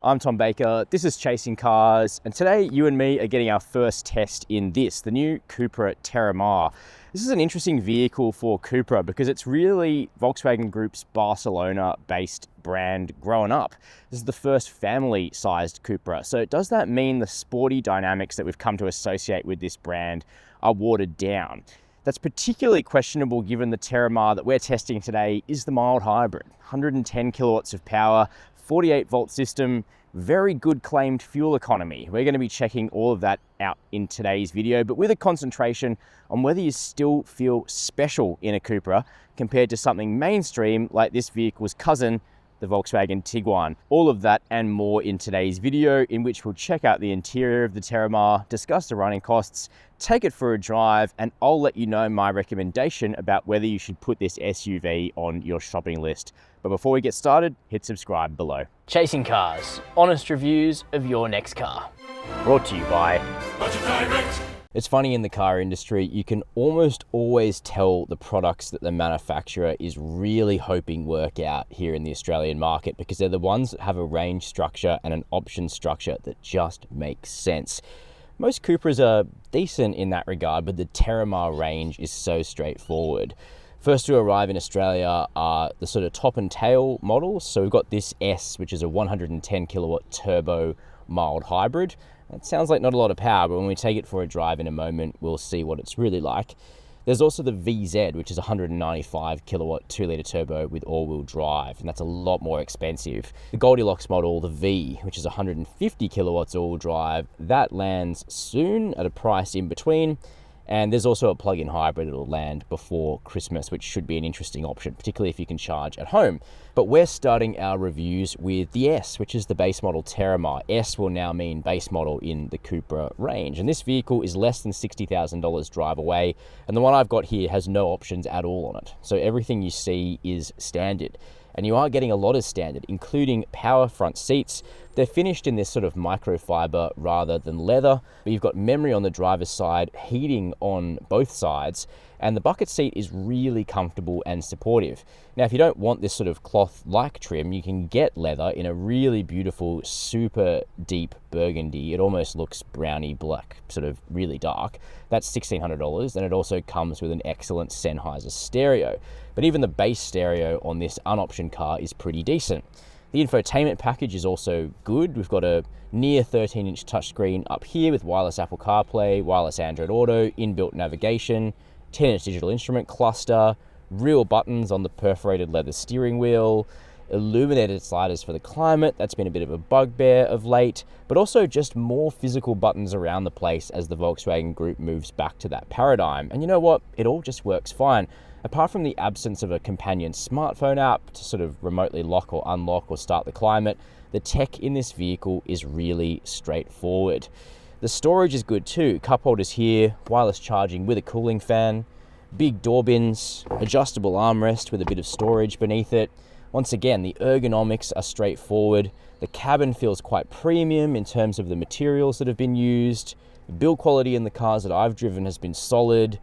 I'm Tom Baker, this is Chasing Cars, and today you and me are getting our first test in this, the new Cupra Terramar. This is an interesting vehicle for Cupra because it's really Volkswagen Group's Barcelona-based brand growing up. This is the first family-sized Cupra, so does that mean the sporty dynamics that we've come to associate with this brand are watered down? That's particularly questionable given the Terramar that we're testing today is the mild hybrid. 110 kilowatts of power, 48 volt system, very good claimed fuel economy. We're going to be checking all of that out in today's video, but with a concentration on whether you still feel special in a Cupra compared to something mainstream like this vehicle's cousin, the Volkswagen Tiguan. All of that and more in today's video, in which we'll check out the interior of the Terramar, discuss the running costs, take it for a drive, and I'll let you know my recommendation about whether you should put this SUV on your shopping list. But before we get started, hit subscribe below. Chasing Cars, honest reviews of your next car. Brought to you by Budget Direct. It's funny, in the car industry, you can almost always tell the products that the manufacturer is really hoping work out here in the Australian market, because they're the ones that have a range structure and an option structure that just makes sense. Most Cupras are decent in that regard, but the Terramar range is so straightforward. First to arrive in Australia are the sort of top and tail models. So we've got this S, which is a 110 kilowatt turbo mild hybrid. It sounds like not a lot of power, but when we take it for a drive in a moment, we'll see what it's really like. There's also the VZ, which is 195 kilowatt 2-litre turbo with all-wheel drive, and that's a lot more expensive. The Goldilocks model, the V, which is 150 kilowatts all-wheel drive, that lands soon at a price in between. And there's also a plug-in hybrid that'll land before Christmas, which should be an interesting option, particularly if you can charge at home. But we're starting our reviews with the S, which is the base model Terramar. S will now mean base model in the Cupra range. And this vehicle is less than $60,000 drive away. And the one I've got here has no options at all on it. So everything you see is standard. And you are getting a lot of standard, including power front seats. They're finished in this sort of microfiber rather than leather, but you've got memory on the driver's side, heating on both sides, and the bucket seat is really comfortable and supportive. Now, if you don't want this sort of cloth-like trim, you can get leather in a really beautiful, super deep burgundy. It almost looks brownie black, sort of really dark. That's $1,600, and it also comes with an excellent Sennheiser stereo. But even the base stereo on this unoptioned car is pretty decent. The infotainment package is also good. We've got a near 13-inch touchscreen up here with wireless Apple CarPlay, wireless Android Auto, inbuilt navigation, 10-inch digital instrument cluster, real buttons on the perforated leather steering wheel, illuminated sliders for the climate. That's been a bit of a bugbear of late, but also just more physical buttons around the place as the Volkswagen Group moves back to that paradigm. And you know what? It all just works fine. Apart from the absence of a companion smartphone app to sort of remotely lock or unlock or start the climate, the tech in this vehicle is really straightforward. The storage is good too. Cup holders here, wireless charging with a cooling fan, big door bins, adjustable armrest with a bit of storage beneath it. Once again, the ergonomics are straightforward. The cabin feels quite premium in terms of the materials that have been used. The build quality in the cars that I've driven has been solid.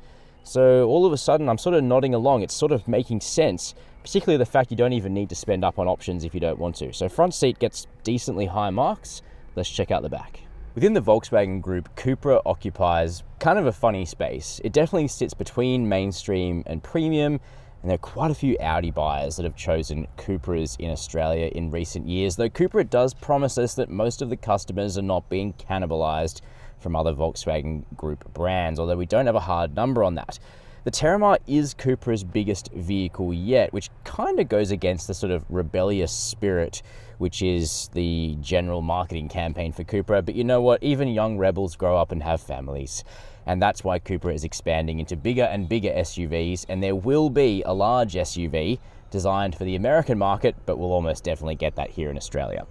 So all of a sudden, I'm sort of nodding along. It's sort of making sense, particularly the fact you don't even need to spend up on options if you don't want to. So front seat gets decently high marks. Let's check out the back. Within the Volkswagen Group, Cupra occupies kind of a funny space. It definitely sits between mainstream and premium, and there are quite a few Audi buyers that have chosen Cupras in Australia in recent years, though Cupra does promise us that most of the customers are not being cannibalized from other Volkswagen Group brands, although we don't have a hard number on that. The Terramar is Cupra's biggest vehicle yet, which kind of goes against the sort of rebellious spirit, which is the general marketing campaign for Cupra. But you know what? Even young rebels grow up and have families. And that's why Cupra is expanding into bigger and bigger SUVs, and there will be a large SUV designed for the American market, but we'll almost definitely get that here in Australia.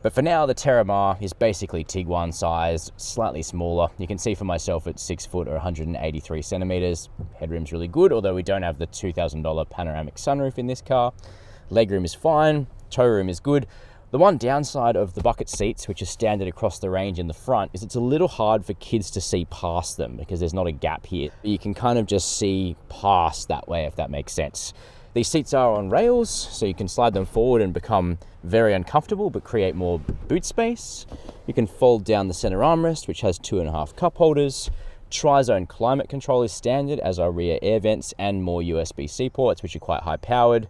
But for now, the Terramar is basically Tiguan sized, slightly smaller. You can see for myself it's 6 foot or 183 centimeters. Headroom's really good, although we don't have the $2,000 panoramic sunroof in this car. Legroom is fine, tow room is good. The one downside of the bucket seats, which is standard across the range in the front, is it's a little hard for kids to see past them because there's not a gap here. You can kind of just see past that way, if that makes sense. These seats are on rails, so you can slide them forward and become very uncomfortable, but create more boot space. You can fold down the center armrest, which has 2.5 cup holders. Tri-zone climate control is standard, as are rear air vents and more USB-C ports, which are quite high powered.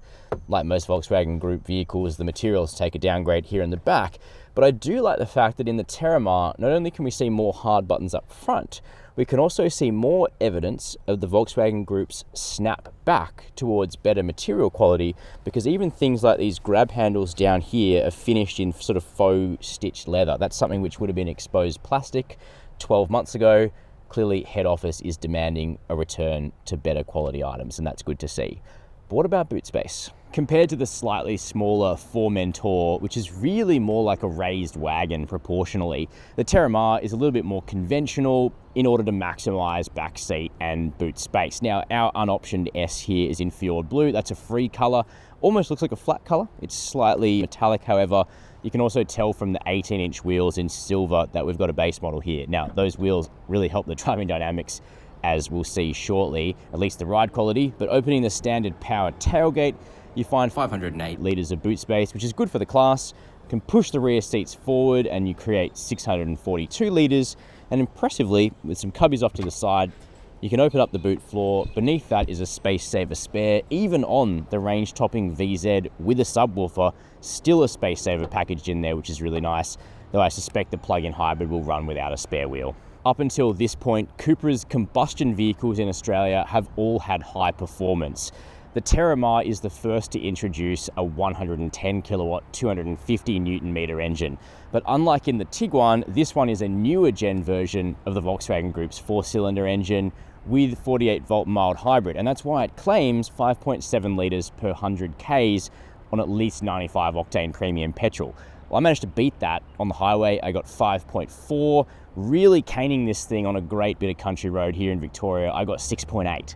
Like most Volkswagen Group vehicles, the materials take a downgrade here in the back, but I do like the fact that in the Terramar, not only can we see more hard buttons up front, we can also see more evidence of the Volkswagen Group's snap back towards better material quality, because even things like these grab handles down here are finished in sort of faux stitched leather. That's something which would have been exposed plastic 12 months ago. Clearly, head office is demanding a return to better quality items, and that's good to see. But what about boot space? Compared to the slightly smaller Formentor, which is really more like a raised wagon proportionally, the Terramar is a little bit more conventional in order to maximize back seat and boot space. Now, our unoptioned S here is in Fjord Blue. That's a free color. Almost looks like a flat color. It's slightly metallic, however. You can also tell from the 18-inch wheels in silver that we've got a base model here. Now, those wheels really help the driving dynamics, as we'll see shortly, at least the ride quality. But opening the standard power tailgate, you find 508 litres of boot space, which is good for the class. You can push the rear seats forward and you create 642 litres. And impressively, with some cubbies off to the side, you can open up the boot floor. Beneath that is a space saver spare. Even on the range topping VZ with a subwoofer, still a space saver packaged in there, which is really nice, though I suspect the plug-in hybrid will run without a spare wheel. Up until this point, Cupra's combustion vehicles in Australia have all had high performance. The Terramar is the first to introduce a 110 kilowatt, 250 Newton meter engine. But unlike in the Tiguan, this one is a newer gen version of the Volkswagen Group's 4-cylinder engine with 48 volt mild hybrid. And that's why it claims 5.7 litres per 100 Ks on at least 95 octane premium petrol. Well, I managed to beat that on the highway. I got 5.4, really caning this thing on a great bit of country road here in Victoria. I got 6.8.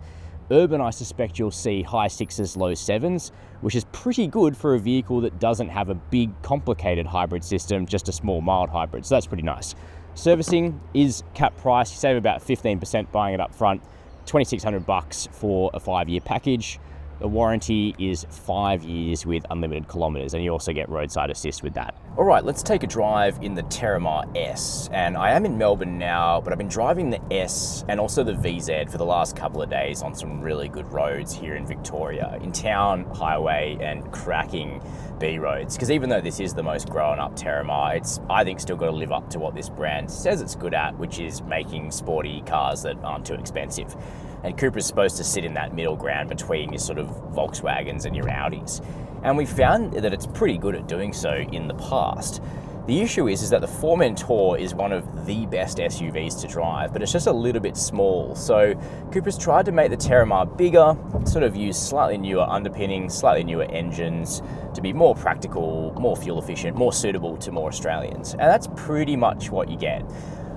Urban, I suspect you'll see high 6s, low 7s, which is pretty good for a vehicle that doesn't have a big, complicated hybrid system, just a small, mild hybrid. So that's pretty nice. Servicing is cap price. You save about 15% buying it up front, $2,600 for a 5-year package. The warranty is 5 years with unlimited kilometers, and you also get roadside assist with that. All right, let's take a drive in the Terramar S. And I am in Melbourne now, but I've been driving the S and also the VZ for the last couple of days on some really good roads here in Victoria, in town, highway, and cracking B roads. Because even though this is the most grown up Terramar, it's, I think, still got to live up to what this brand says it's good at, which is making sporty cars that aren't too expensive. And Cupra's supposed to sit in that middle ground between your sort of Volkswagens and your Audis. And we found that it's pretty good at doing so in the past. The issue is that the Formentor is one of the best SUVs to drive, but it's just a little bit small. So Cupra's tried to make the Terramar bigger, sort of use slightly newer underpinnings, slightly newer engines to be more practical, more fuel efficient, more suitable to more Australians. And that's pretty much what you get.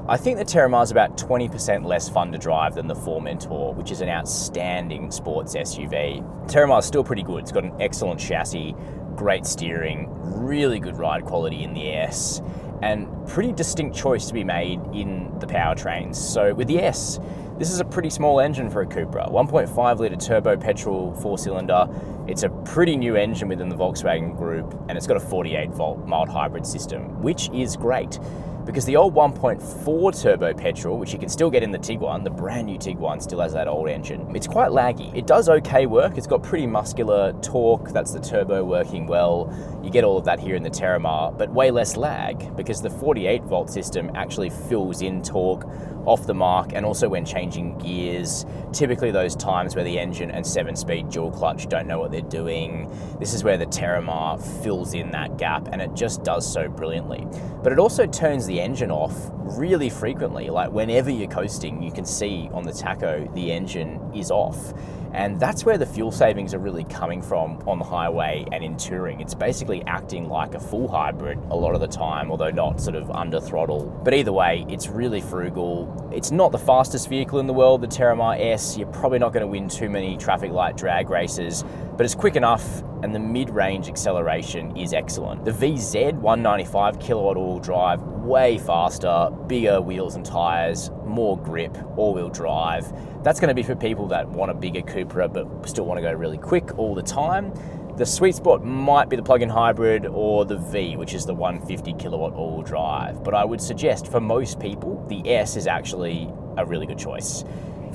I think the Terramar is about 20% less fun to drive than the Formentor, which is an outstanding sports SUV. Terramar is still pretty good. It's got an excellent chassis, great steering, really good ride quality in the S, and pretty distinct choice to be made in the powertrains. So with the S, this is a pretty small engine for a Cupra, 1.5 litre turbo petrol 4-cylinder. It's a pretty new engine within the Volkswagen Group, and it's got a 48 volt mild hybrid system, which is great. Because the old 1.4 turbo petrol, which you can still get in the Tiguan, the brand new Tiguan still has that old engine. It's quite laggy. It does okay work. It's got pretty muscular torque. That's the turbo working well. You get all of that here in the Terramar, but way less lag because the 48 volt system actually fills in torque off the mark, and also when changing gears, typically those times where the engine and 7-speed dual clutch don't know what they're doing. This is where the Terramar fills in that gap, and it just does so brilliantly. But it also turns the engine off really frequently. Like whenever you're coasting, you can see on the tacho the engine is off. And that's where the fuel savings are really coming from on the highway and in touring. It's basically acting like a full hybrid a lot of the time, although not sort of under throttle. But either way, it's really frugal. It's not the fastest vehicle in the world, the Terramar S. You're probably not going to win too many traffic light drag races, but it's quick enough and the mid-range acceleration is excellent. The VZ 195 kilowatt all-wheel drive, way faster, bigger wheels and tires, more grip, all-wheel drive. That's going to be for people that want a bigger Cupra but still want to go really quick all the time. The sweet spot might be the plug-in hybrid or the V, which is the 150 kilowatt all-wheel drive. But I would suggest for most people, the S is actually a really good choice.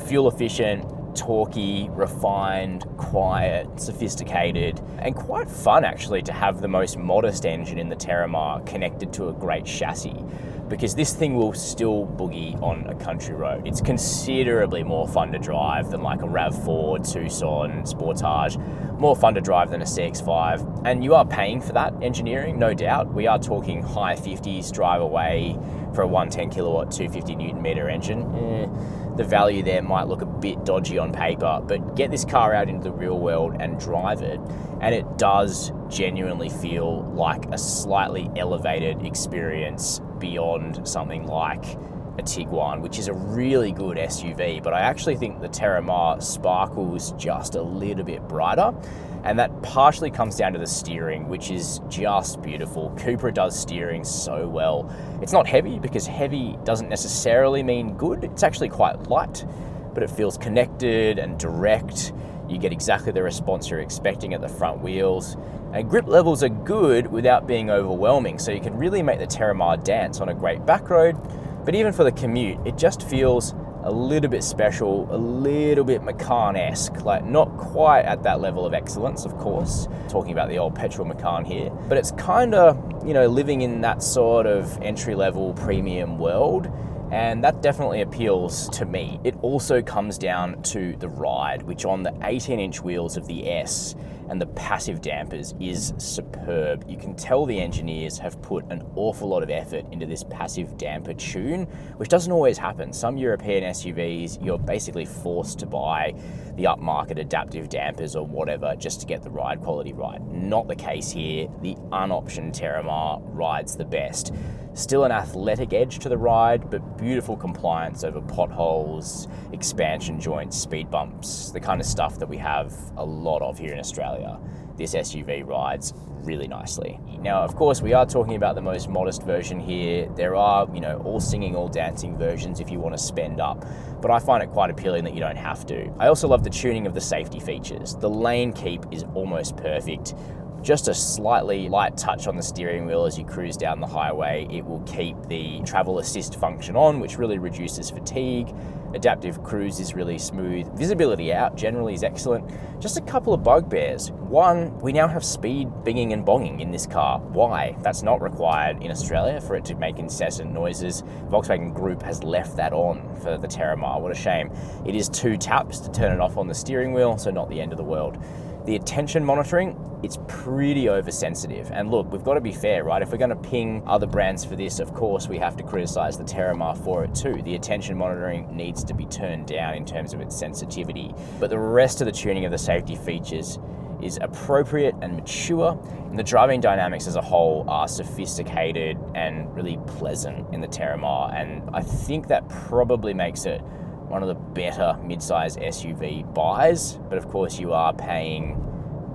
Fuel efficient, torquey, refined, quiet, sophisticated, and quite fun actually to have the most modest engine in the Terramar connected to a great chassis, because this thing will still boogie on a country road. It's considerably more fun to drive than like a RAV4, Tucson, Sportage, more fun to drive than a CX-5. And you are paying for that engineering, no doubt. We are talking high 50s drive away for a 110 kilowatt, 250 Newton meter engine. The value there might look a bit dodgy on paper, but get this car out into the real world and drive it, and it does genuinely feel like a slightly elevated experience beyond something like a Tiguan, which is a really good SUV, but I actually think the Terramar sparkles just a little bit brighter, and that partially comes down to the steering, which is just beautiful. Cupra does steering so well. It's not heavy, because heavy doesn't necessarily mean good. It's actually quite light, but it feels connected and direct. You get exactly the response you're expecting at the front wheels, and grip levels are good without being overwhelming, so you can really make the Terramar dance on a great back road. But even for the commute, it just feels a little bit special, a little bit Macan-esque, like not quite at that level of excellence, of course, talking about the old petrol Macan here, but it's kind of, you know, living in that sort of entry-level premium world, and that definitely appeals to me. It also comes down to the ride, which on the 18-inch wheels of the S and the passive dampers is superb. You can tell the engineers have put an awful lot of effort into this passive damper tune, which doesn't always happen. Some European SUVs, you're basically forced to buy the upmarket adaptive dampers or whatever just to get the ride quality right. Not the case here. The unoptioned Terramar rides the best. Still an athletic edge to the ride, but beautiful compliance over potholes, expansion joints, speed bumps, the kind of stuff that we have a lot of here in Australia. This SUV rides really nicely. Now, of course, we are talking about the most modest version here. There are, you know, all singing, all dancing versions if you want to spend up, but I find it quite appealing that you don't have to. I also love the tuning of the safety features. The lane keep is almost perfect. Just a slightly light touch on the steering wheel as you cruise down the highway. It will keep the travel assist function on, which really reduces fatigue. Adaptive cruise is really smooth. Visibility out generally is excellent. Just a couple of bugbears. One, we now have speed binging and bonging in this car. Why? That's not required in Australia for it to make incessant noises. Volkswagen Group has left that on for the Terramar. What a shame. It is 2 taps to turn it off on the steering wheel, so not the end of the world. The attention monitoring, it's pretty oversensitive. And look, we've got to be fair, right? If we're going to ping other brands for this, of course, we have to criticize the Terramar for it too. The attention monitoring needs to be turned down in terms of its sensitivity. But the rest of the tuning of the safety features is appropriate and mature, and the driving dynamics as a whole are sophisticated and really pleasant in the Terramar. And I think that probably makes it one of the better mid-size SUV buys, but of course you are paying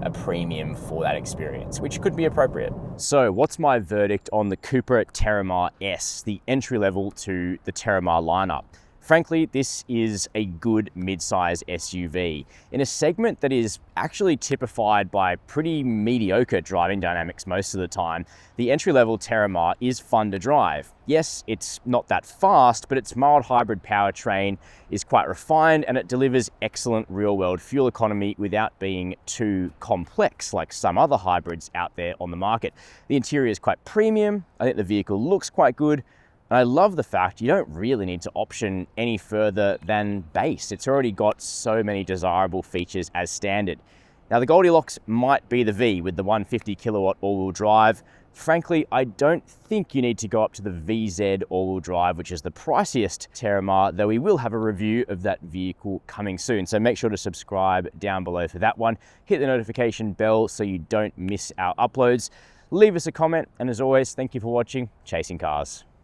a premium for that experience, which could be appropriate. So what's my verdict on the Cupra Terramar S, the entry level to the Terramar lineup? Frankly, this is a good mid-size SUV in a segment that is actually typified by pretty mediocre driving dynamics most of the time. The entry-level Terramar is fun to drive. Yes, it's not that fast, but its mild hybrid powertrain is quite refined and it delivers excellent real-world fuel economy without being too complex like some other hybrids out there on the market. The interior is quite premium. I think the vehicle looks quite good. And I love the fact you don't really need to option any further than base. It's already got so many desirable features as standard. Now the Goldilocks might be the V with the 150 kilowatt all-wheel drive. Frankly, I don't think you need to go up to the VZ all-wheel drive, which is the priciest Terramar, though we will have a review of that vehicle coming soon. So make sure to subscribe down below for that one. Hit the notification bell so you don't miss our uploads. Leave us a comment, and as always, thank you for watching Chasing Cars.